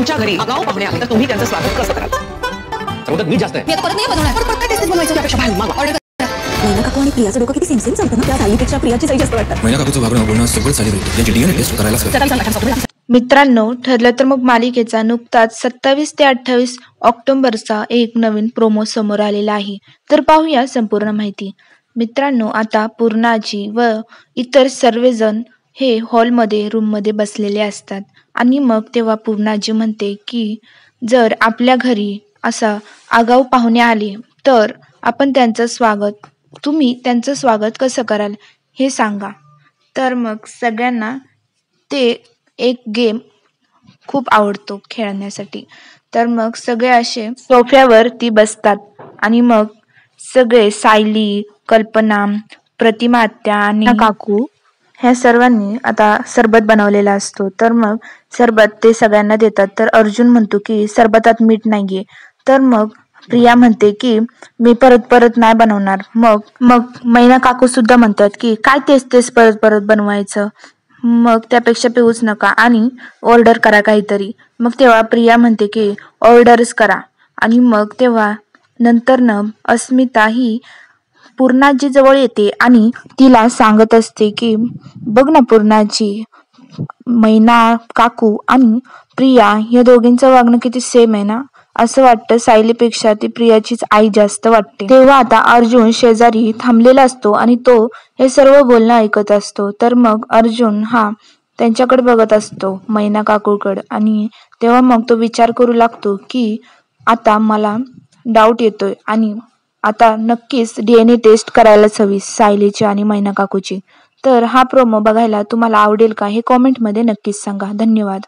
तुमच्या घरी आगाऊ पाहुणे आले तर तुम्ही त्यांचं स्वागत कसं कराल? सर्वत्र मीठ जास्त आहे. मी आता परत नाही बनवणार. परत काय टेस्ट बनवायचं त्यापेक्षा बाहेर मागवा. ऑर्डर करा. मैना काकू आणि प्रियाचं डोकं किती सेम चालतं ना. त्या सायलीपेक्षा प्रियाची सही जास्त वाटतात. मैना काकूचं वागणं बोलणं सगळं सेलिब्रिटी यांची डीएनए टेस्ट करायला मित्रांनो, ठरलं तर मग मालिकेचा नुकताच 27 ते 28 ऑक्टोबरचा एक नवीन प्रोमो समोर आलेला आहे. तर पाहूया संपूर्ण माहिती. मित्रांनो, आता पूर्णाजी व इतर सर्वजण हे हॉलमध्ये रूममध्ये बसलेले असतात आणि मग तेव्हा पूर्णाजी म्हणते की जर आपल्या घरी असा आगाऊ पाहुणे आले तर आपण तुम्ही त्यांचं स्वागत कसं कराल हे सांगा. तर मग सगळ्यांना ते एक गेम खूप आवडतो खेळण्यासाठी. तर मग सगळे असे सोफ्यावर ती बसतात आणि मग सगळे सायली, कल्पना, प्रतिमा आत्या आणि काकू ह्या सर्वांनी आता सरबत बनवलेला असतो. तर मग सरबत ते सगळ्यांना देतात. तर अर्जुन म्हणतो की सरबतात मीठ नाहीये. तर मग प्रिया म्हणते की मी परत नाही बनवणार. मग मैना काकू सुद्धा म्हणतात की काय तेच परत बनवायचं, मग त्यापेक्षा पिऊच नका आणि ऑर्डर करा काहीतरी. मग तेव्हा प्रिया म्हणते की ऑर्डरच करा. आणि मग तेव्हा नंतर अस्मिता ही पूर्णाजी जवळ येते आणि तिला सांगत असते की बघ ना पूर्णाजी, मैना काकू आणि प्रिया या दोघींचं वागणं किती सेम आहे ना. असं वाटतं सायलीपेक्षा ती प्रियाचीच आई जास्त वाटते. तेव्हा आता अर्जुन शेजारी थांबलेला असतो आणि तो हे सर्व बोलणं ऐकत असतो. तर मग अर्जुन हा त्यांच्याकडे बघत असतो, मैना काकूकडे. आणि तेव्हा मग तो विचार करू लागतो की आता मला डाऊट येतोय आणि आता नक्कीच DNA टेस्ट करायलाच हवी सायलीची आणि मैना काकूची. तर हा प्रोमो बघायला तुम्हाला आवडेल का हे कॉमेंटमध्ये नक्कीच सांगा. धन्यवाद.